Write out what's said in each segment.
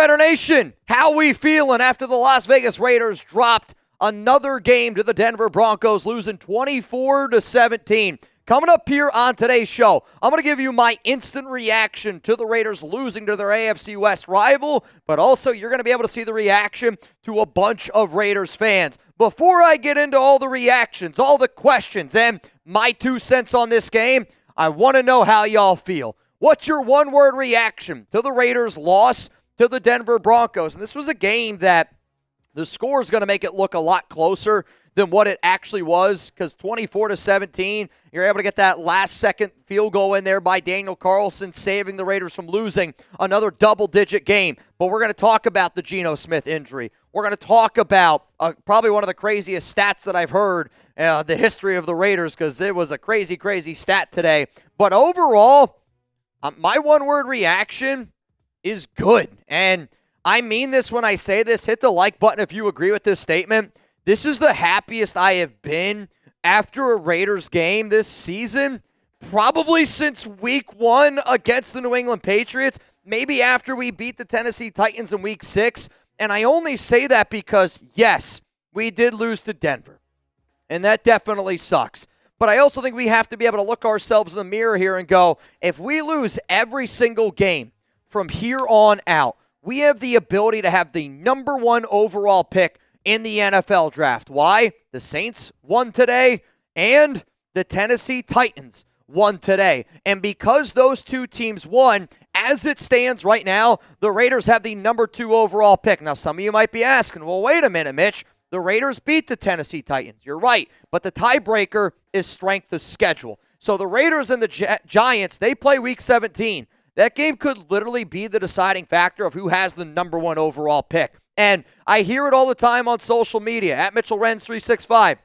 Raider Nation, how we feeling after the Las Vegas Raiders dropped another game to the Denver Broncos, losing 24-17. Coming up here on today's show, I'm going to give you my instant reaction to the Raiders losing to their AFC West rival, but also you're going to be able to see the reaction to a bunch of Raiders fans. Before I get into all the reactions, all the questions, and my 2 cents on this game, I want to know how y'all feel. What's your one-word reaction to the Raiders' loss to the Denver Broncos? And this was a game that the score is going to make it look a lot closer than what it actually was, because 24-17, you're able to get that last-second field goal in there by Daniel Carlson, saving the Raiders from losing another double-digit game. But we're going to talk about the Geno Smith injury. We're going to talk about probably one of the craziest stats that I've heard in the history of the Raiders, because it was a crazy, crazy stat today. But overall, my one-word reaction is good. And I mean this when I say this. Hit the like button if you agree with this statement. This is the happiest I have been after a Raiders game this season, probably since week 1 against the New England Patriots, maybe after we beat the Tennessee Titans in week 6. And I only say that because, yes, we did lose to Denver, and that definitely sucks. But I also think we have to be able to look ourselves in the mirror here and go, if we lose every single game from here on out, we have the ability to have the number 1 overall pick in the NFL draft. Why? The Saints won today, and the Tennessee Titans won today. And because those 2 teams won, as it stands right now, the Raiders have the number 2 overall pick. Now, some of you might be asking, well, wait a minute, Mitch. The Raiders beat the Tennessee Titans. You're right, but the tiebreaker is strength of schedule. So the Raiders and the Giants, they play Week 17. That game could literally be the deciding factor of who has the number 1 overall pick. And I hear it all the time on social media, at Mitchell Renz 365.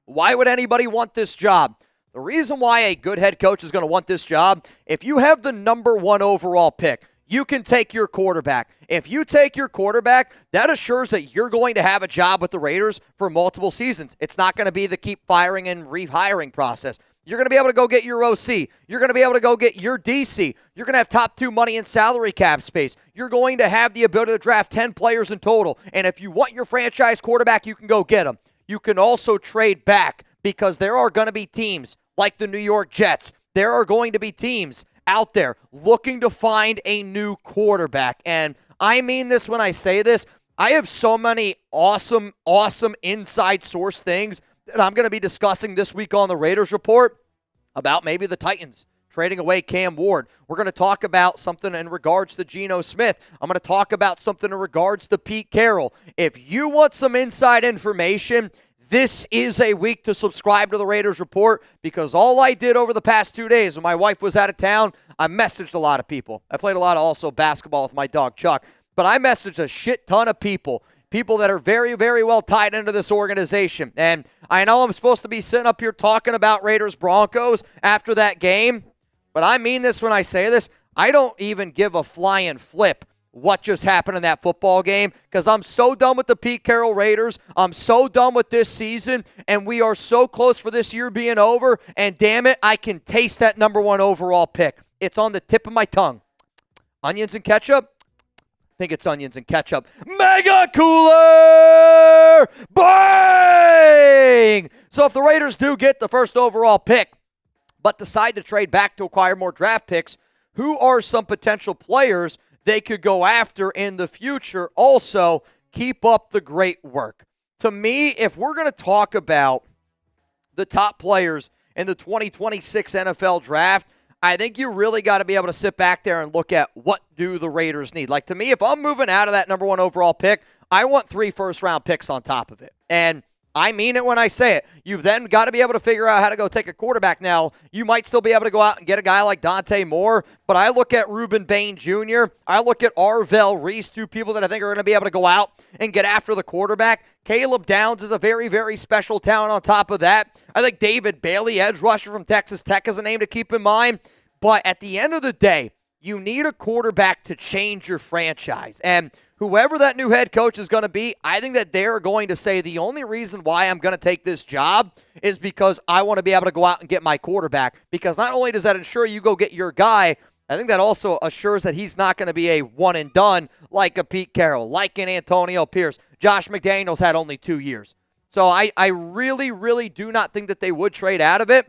Why would anybody want this job? The reason why a good head coach is going to want this job, if you have the number 1 overall pick, you can take your quarterback. If you take your quarterback, that assures that you're going to have a job with the Raiders for multiple seasons. It's not going to be the keep firing and rehiring process. You're going to be able to go get your OC. You're going to be able to go get your DC. You're going to have top 2 money in salary cap space. You're going to have the ability to draft 10 players in total. And if you want your franchise quarterback, you can go get him. You can also trade back, because there are going to be teams like the New York Jets. There are going to be teams out there looking to find a new quarterback. And I mean this when I say this. I have so many awesome inside source things that I'm going to be discussing this week on the Raiders Report about maybe the Titans trading away Cam Ward. We're going to talk about something in regards to Geno Smith. I'm going to talk about something in regards to Pete Carroll. If you want some inside information, this is a week to subscribe to the Raiders Report, because all I did over the past 2 days when my wife was out of town, I messaged a lot of people. I played a lot of also basketball with my dog Chuck, but I messaged a shit ton of people that are very, very well tied into this organization. And I know I'm supposed to be sitting up here talking about Raiders Broncos after that game, but I mean this when I say this. I don't even give a flying flip what just happened in that football game, because I'm so done with the Pete Carroll Raiders. I'm so done with this season, and we are so close for this year being over, and damn it, I can taste that number 1 overall pick. It's on the tip of my tongue. Onions and ketchup? I think it's onions and ketchup. Mega Cooler! Bang! So if the Raiders do get the first overall pick, but decide to trade back to acquire more draft picks, who are some potential players they could go after in the future? Also, keep up the great work. To me, if we're going to talk about the top players in the 2026 NFL Draft, I think you really got to be able to sit back there and look at what do the Raiders need. Like, to me, if I'm moving out of that number 1 overall pick, I want 3 first-round picks on top of it. And I mean it when I say it. You've then got to be able to figure out how to go take a quarterback. Now, you might still be able to go out and get a guy like Dante Moore, but I look at Reuben Bain Jr., I look at Arvell Reese, 2 people that I think are going to be able to go out and get after the quarterback. Caleb Downs is a very, very special talent on top of that. I think David Bailey, edge rusher from Texas Tech, is a name to keep in mind. But at the end of the day, you need a quarterback to change your franchise. And whoever that new head coach is going to be, I think that they're going to say the only reason why I'm going to take this job is because I want to be able to go out and get my quarterback. Because not only does that ensure you go get your guy, I think that also assures that he's not going to be a one and done like a Pete Carroll, like an Antonio Pierce. Josh McDaniels had only 2 years. So I really, really do not think that they would trade out of it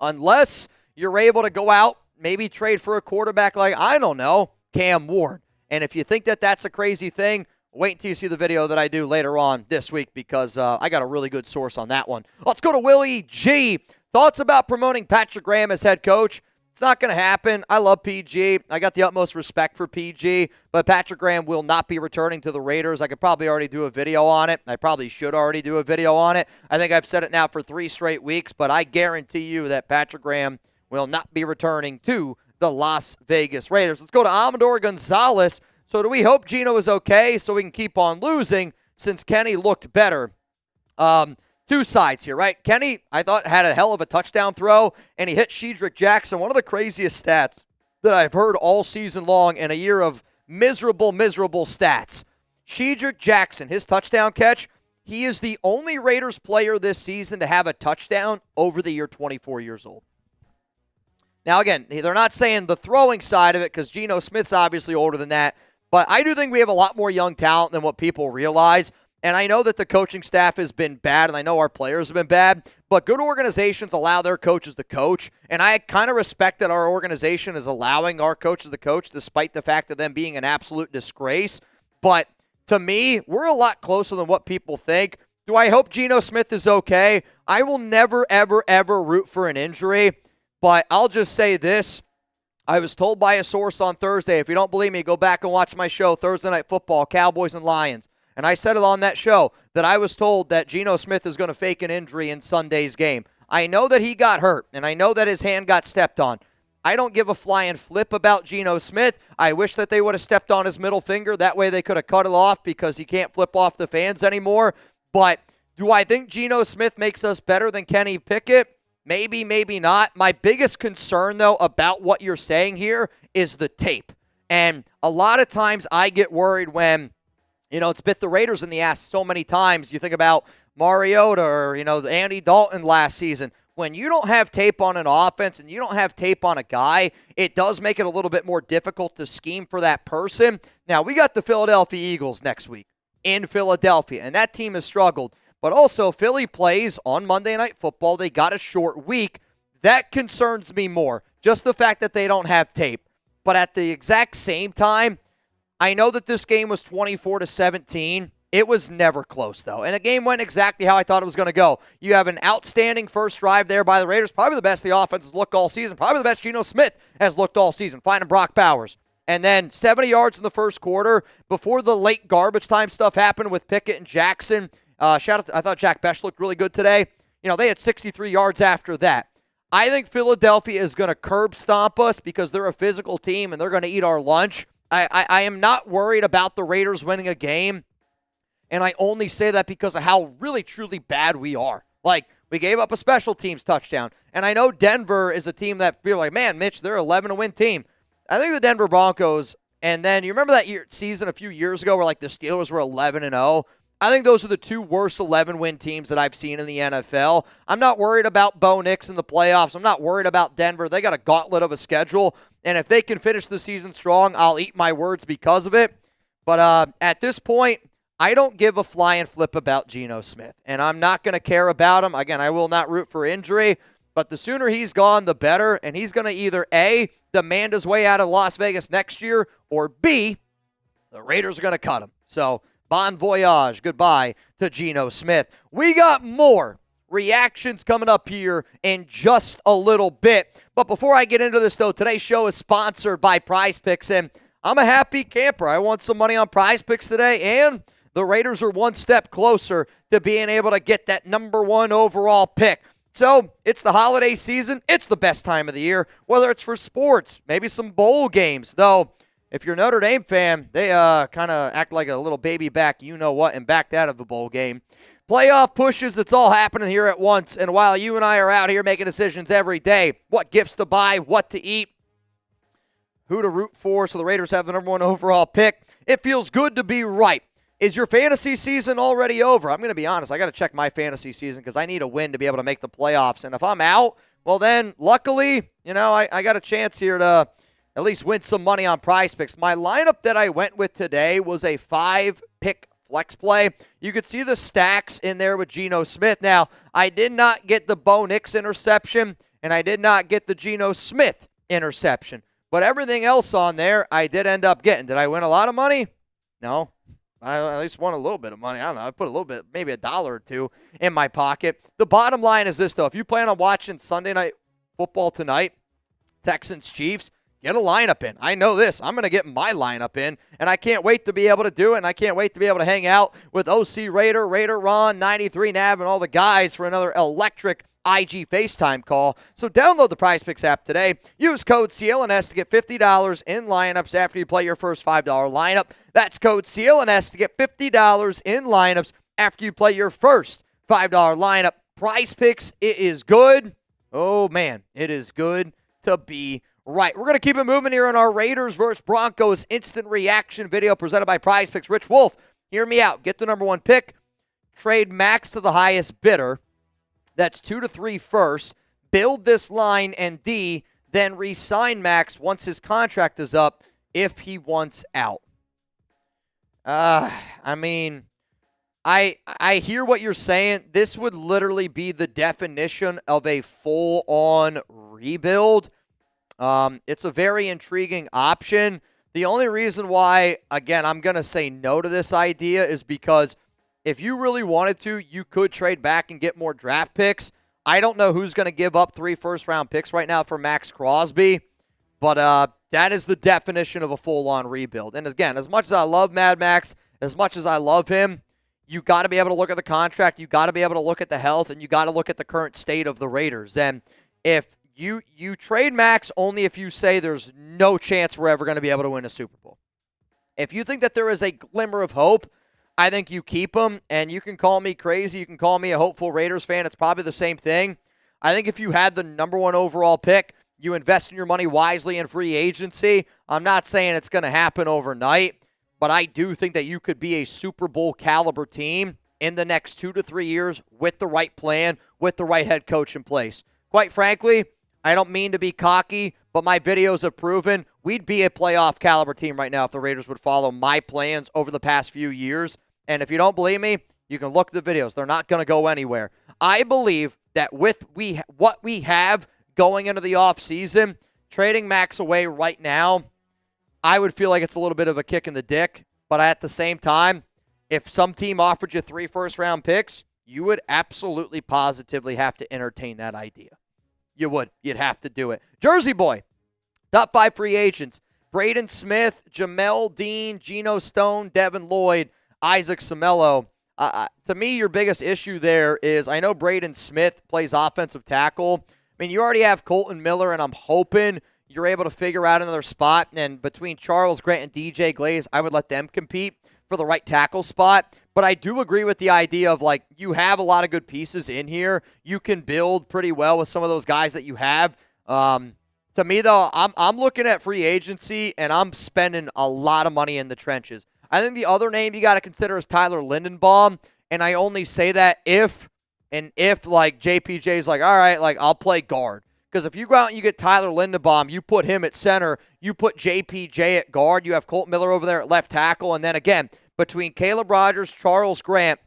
unless you're able to go out, maybe trade for a quarterback like, I don't know, Cam Ward. And if you think that that's a crazy thing, wait until you see the video that I do later on this week because I got a really good source on that one. Let's go to Willie G. Thoughts about promoting Patrick Graham as head coach? It's not going to happen. I love PG. I got the utmost respect for PG, but Patrick Graham will not be returning to the Raiders. I could probably already do a video on it. I probably should already do a video on it. I think I've said it now for 3 straight weeks, but I guarantee you that Patrick Graham will not be returning to the Las Vegas Raiders. Let's go to Amador Gonzalez. So do we hope Geno is okay so we can keep on losing since Kenny looked better? 2 sides here, right? Kenny, I thought, had a hell of a touchdown throw, and he hit Shedrick Jackson, one of the craziest stats that I've heard all season long in a year of miserable, miserable stats. Shedrick Jackson, his touchdown catch, he is the only Raiders player this season to have a touchdown over the year 24 years old. Now, again, they're not saying the throwing side of it because Geno Smith's obviously older than that, but I do think we have a lot more young talent than what people realize. And I know that the coaching staff has been bad, and I know our players have been bad, but good organizations allow their coaches to coach, and I kind of respect that our organization is allowing our coaches to coach despite the fact of them being an absolute disgrace. But to me, we're a lot closer than what people think. Do I hope Geno Smith is okay? I will never, ever, ever root for an injury, but I'll just say this. I was told by a source on Thursday, if you don't believe me, go back and watch my show, Thursday Night Football, Cowboys and Lions. And I said it on that show that I was told that Geno Smith is going to fake an injury in Sunday's game. I know that he got hurt, and I know that his hand got stepped on. I don't give a flying flip about Geno Smith. I wish that they would have stepped on his middle finger. That way they could have cut it off because he can't flip off the fans anymore. But do I think Geno Smith makes us better than Kenny Pickett? Maybe, maybe not. My biggest concern, though, about what you're saying here is the tape. And a lot of times I get worried when it's bit the Raiders in the ass so many times. You think about Mariota or, Andy Dalton last season. When you don't have tape on an offense and you don't have tape on a guy, it does make it a little bit more difficult to scheme for that person. Now, we got the Philadelphia Eagles next week in Philadelphia, and that team has struggled. But also, Philly plays on Monday Night Football. They got a short week. That concerns me more, just the fact that they don't have tape. But at the exact same time, I know that this game was 24-17. It was never close, though. And the game went exactly how I thought it was going to go. You have an outstanding first drive there by the Raiders. Probably the best the offense has looked all season. Probably the best Geno Smith has looked all season, finding Brock Bowers. And then 70 yards in the first quarter before the late garbage time stuff happened with Pickett and Jackson. Shout out I thought Jack Besh looked really good today. They had 63 yards after that. I think Philadelphia is going to curb stomp us because they're a physical team and they're going to eat our lunch. I am not worried about the Raiders winning a game, and I only say that because of how really, truly bad we are. Like, we gave up a special teams touchdown, and I know Denver is a team that people are like, man, Mitch, they're an 11-win team. I think the Denver Broncos, and then you remember that season a few years ago where, the Steelers were 11-0? I think those are the 2 worst 11-win teams that I've seen in the NFL. I'm not worried about Bo Nix in the playoffs. I'm not worried about Denver. They got a gauntlet of a schedule. And if they can finish the season strong, I'll eat my words because of it. But at this point, I don't give a flying flip about Geno Smith. And I'm not going to care about him. Again, I will not root for injury. But the sooner he's gone, the better. And he's going to either A, demand his way out of Las Vegas next year, or B, the Raiders are going to cut him. So, bon voyage. Goodbye to Geno Smith. We got more reactions coming up here in just a little bit. But before I get into this, though, today's show is sponsored by PrizePicks, and I'm a happy camper. I won some money on PrizePicks today, and the Raiders are one step closer to being able to get that number 1 overall pick. So it's the holiday season. It's the best time of the year, whether it's for sports, maybe some bowl games. Though, if you're a Notre Dame fan, they kind of act like a little baby back you-know-what and backed out of the bowl game. Playoff pushes, it's all happening here at once. And while you and I are out here making decisions every day, what gifts to buy, what to eat, who to root for so the Raiders have the number 1 overall pick, it feels good to be right. Is your fantasy season already over? I'm going to be honest. I got to check my fantasy season because I need a win to be able to make the playoffs. And if I'm out, well then, luckily, I got a chance here to at least win some money on PrizePicks. My lineup that I went with today was a 5-pick flex play. You could see the stacks in there with Geno Smith. Now, I did not get the Bo Nix interception, and I did not get the Geno Smith interception. But everything else on there, I did end up getting. Did I win a lot of money? No. I at least won a little bit of money. I don't know. I put a little bit, maybe $1 or $2 in my pocket. The bottom line is this, though. If you plan on watching Sunday Night Football tonight, Texans-Chiefs, get a lineup in. I know this. I'm going to get my lineup in, and I can't wait to be able to do it, and I can't wait to be able to hang out with OC Raider, Raider Ron, 93 Nav, and all the guys for another electric IG FaceTime call. So download the PrizePicks app today. Use code CLNS to get $50 in lineups after you play your first $5 lineup. That's code CLNS to get $50 in lineups after you play your first $5 lineup. PrizePicks, it is good. Oh, man, it is good to be right. We're going to keep it moving here on our Raiders versus Broncos instant reaction video presented by PrizePicks. Rich Wolf, hear me out. Get the number 1 pick. Trade max to the highest bidder. That's 2 to 3 first. Build this line and D, then re-sign Max once his contract is up if he wants out. I mean, I hear what you're saying. This would literally be the definition of a full-on rebuild. It's a very intriguing option. The only reason why, again, I'm going to say no to this idea is because if you really wanted to, you could trade back and get more draft picks. I don't know who's going to give up 3 first-round picks right now for Max Crosby, but that is the definition of a full-on rebuild. And again, as much as I love Mad Max, as much as I love him, you got to be able to look at the contract, you got to be able to look at the health, and you got to look at the current state of the Raiders. And if you trade Max only if you say there's no chance we're ever going to be able to win a Super Bowl. If you think that there is a glimmer of hope, I think you keep him, and you can call me crazy. You can call me a hopeful Raiders fan. It's probably the same thing. I think if you had the number 1 overall pick, you invest in your money wisely in free agency. I'm not saying it's going to happen overnight, but I do think that you could be a Super Bowl caliber team in the next 2 to 3 years with the right plan, with the right head coach in place. Quite frankly, I don't mean to be cocky, but my videos have proven we'd be a playoff caliber team right now if the Raiders would follow my plans over the past few years. And if you don't believe me, you can look at the videos. They're not going to go anywhere. I believe that with what we have going into the offseason, trading Max away right now, I would feel like it's a little bit of a kick in the dick. But at the same time, if some team offered you 3 first-round picks, you would absolutely positively have to entertain that idea. You would. You'd have to do it. Jersey Boy, top 5 free agents. Braden Smith, Jamel Dean, Geno Stone, Devin Lloyd, Isaac Seumalo. To me, your biggest issue there is I know Braden Smith plays offensive tackle. I mean, you already have Colton Miller, and I'm hoping you're able to figure out another spot. And between Charles Grant and DJ Glaze, I would let them compete for the right tackle spot. But I do agree with the idea of, like, you have a lot of good pieces in here. You can build pretty well with some of those guys that you have. To me, though, I'm looking at free agency, and I'm spending a lot of money in the trenches. I think the other name you got to consider is Tyler Lindenbaum, and I only say that if like JPJ's like, all right, like I'll play guard. Because if you go out and you get Tyler Lindenbaum, you put him at center, you put JPJ at guard, you have Colt Miller over there at left tackle, and then again, between Caleb Rogers, Charles Grant,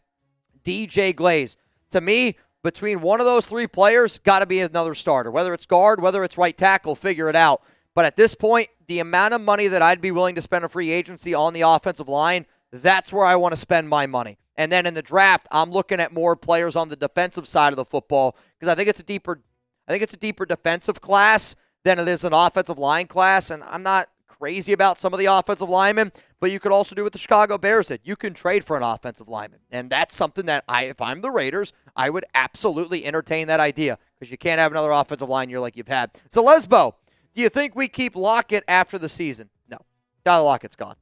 DJ Glaze, to me, between one of those 3 players, got to be another starter. Whether it's guard, whether it's right tackle, figure it out. But at this point, the amount of money that I'd be willing to spend on free agency on the offensive line, that's where I want to spend my money. And then in the draft, I'm looking at more players on the defensive side of the football because I think it's a deeper defensive class than it is an offensive line class. And I'm not crazy about some of the offensive linemen, but you could also do what the Chicago Bears did. You can trade for an offensive lineman. And that's something that if I'm the Raiders, I would absolutely entertain that idea because you can't have another offensive line year like you've had. So Lesbo, do you think we keep Lockett after the season? No. Tyler Lockett's gone.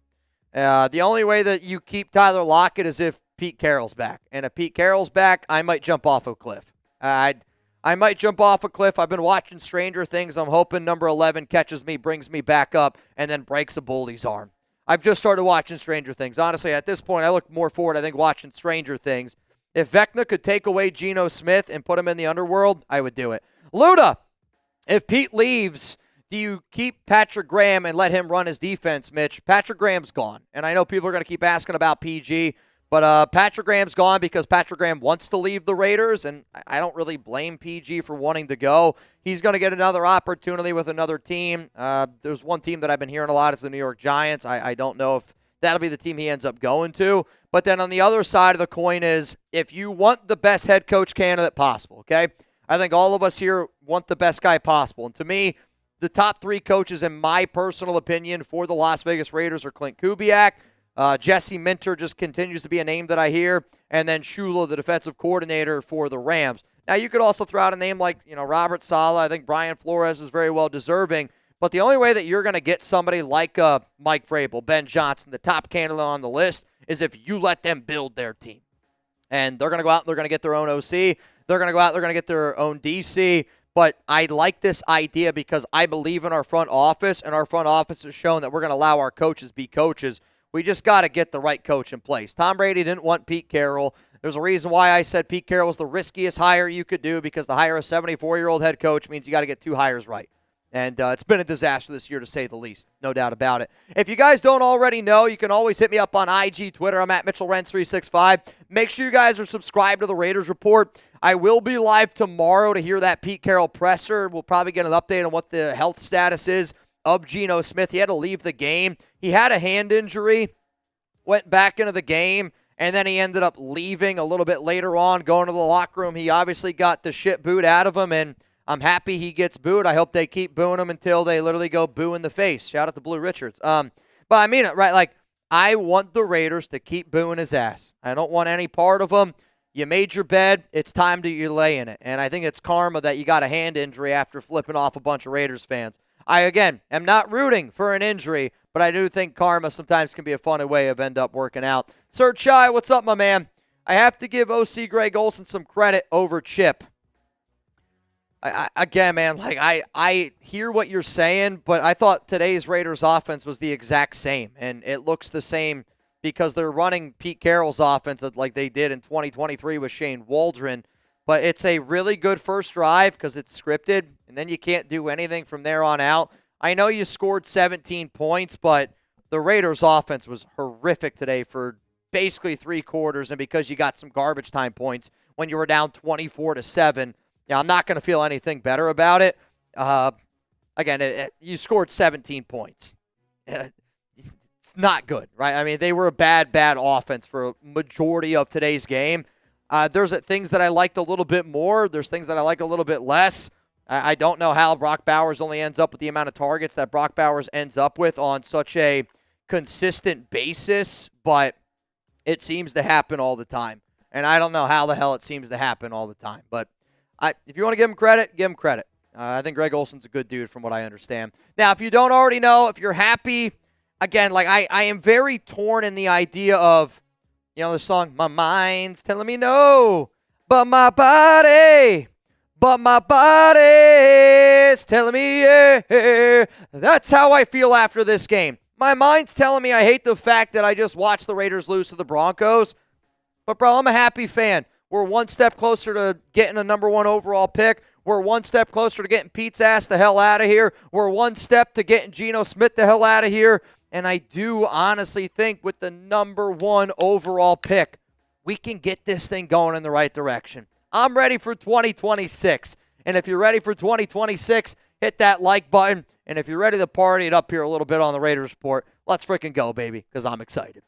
The only way that you keep Tyler Lockett is if Pete Carroll's back. And if Pete Carroll's back, I might jump off a cliff. I might jump off a cliff. I've been watching Stranger Things. I'm hoping number 11 catches me, brings me back up, and then breaks a bully's arm. I've just started watching Stranger Things. Honestly, at this point, I look more forward, I think, watching Stranger Things. If Vecna could take away Geno Smith and put him in the underworld, I would do it. Luda, if Pete leaves, do you keep Patrick Graham and let him run his defense, Mitch? Patrick Graham's gone. And I know people are going to keep asking about PG, but Patrick Graham's gone because Patrick Graham wants to leave the Raiders, and I don't really blame PG for wanting to go. He's going to get another opportunity with another team. There's one team that I've been hearing a lot is the New York Giants. I don't know if that'll be the team he ends up going to. But then on the other side of the coin is if you want the best head coach candidate possible, okay? I think all of us here want the best guy possible. And to me, the top 3 coaches, in my personal opinion, for the Las Vegas Raiders are Clint Kubiak. Jesse Minter just continues to be a name that I hear. And then Shula, the defensive coordinator for the Rams. Now, you could also throw out a name like, Robert Saleh. I think Brian Flores is very well deserving. But the only way that you're going to get somebody like Mike Vrabel, Ben Johnson, the top candidate on the list, is if you let them build their team. And they're going to go out and they're going to get their own OC. They're going to go out, they're going to get their own DC. But I like this idea because I believe in our front office, and our front office has shown that we're going to allow our coaches be coaches. We just got to get the right coach in place. Tom Brady didn't want Pete Carroll. There's a reason why I said Pete Carroll was the riskiest hire you could do, because to hire a 74-year-old head coach means you got to get 2 hires right. And it's been a disaster this year, to say the least. No doubt about it. If you guys don't already know, you can always hit me up on IG, Twitter. I'm at Mitchell Renz 365. Make sure you guys are subscribed to the Raiders Report. I will be live tomorrow to hear that Pete Carroll presser. We'll probably get an update on what the health status is of Geno Smith. He had to leave the game. He had a hand injury, went back into the game, and then he ended up leaving a little bit later on, going to the locker room. He obviously got the shit booed out of him, and I'm happy he gets booed. I hope they keep booing him until they literally go boo in the face. Shout out to Blue Richards. But I mean it, right? Like, I want the Raiders to keep booing his ass. I don't want any part of him. You made your bed. It's time to you lay in it. And I think it's karma that you got a hand injury after flipping off a bunch of Raiders fans. I, again, am not rooting for an injury, but I do think karma sometimes can be a funny way of end up working out. Sir Chai, what's up, my man? I have to give OC Greg Olsen some credit over Chip. Again, man, like I hear what you're saying, but I thought today's Raiders offense was the exact same, and it looks the same because they're running Pete Carroll's offense like they did in 2023 with Shane Waldron. But it's a really good first drive because it's scripted, and then you can't do anything from there on out. I know you scored 17 points, but the Raiders offense was horrific today for basically 3 quarters, and because you got some garbage time points when you were down 24-7. Yeah, I'm not going to feel anything better about it. Again, you scored 17 points. It's not good, right? I mean, they were a bad offense for a majority of today's game. There's things that I liked a little bit more. There's things that I like a little bit less. I don't know how Brock Bowers only ends up with the amount of targets that Brock Bowers ends up with on such a consistent basis, but it seems to happen all the time. And I don't know how the hell it seems to happen all the time, but if you want to give him credit, give him credit. I think Greg Olsen's a good dude from what I understand. Now, if you don't already know, if you're happy, again, like I am very torn in the idea of, the song, my mind's telling me no, but my body's telling me yeah. That's how I feel after this game. My mind's telling me I hate the fact that I just watched the Raiders lose to the Broncos, but bro, I'm a happy fan. We're one step closer to getting a number 1 overall pick. We're one step closer to getting Pete's ass the hell out of here. We're one step to getting Geno Smith the hell out of here. And I do honestly think with the number 1 overall pick, we can get this thing going in the right direction. I'm ready for 2026. And if you're ready for 2026, hit that like button. And if you're ready to party it up here a little bit on the Raiders Report, let's freaking go, baby, because I'm excited.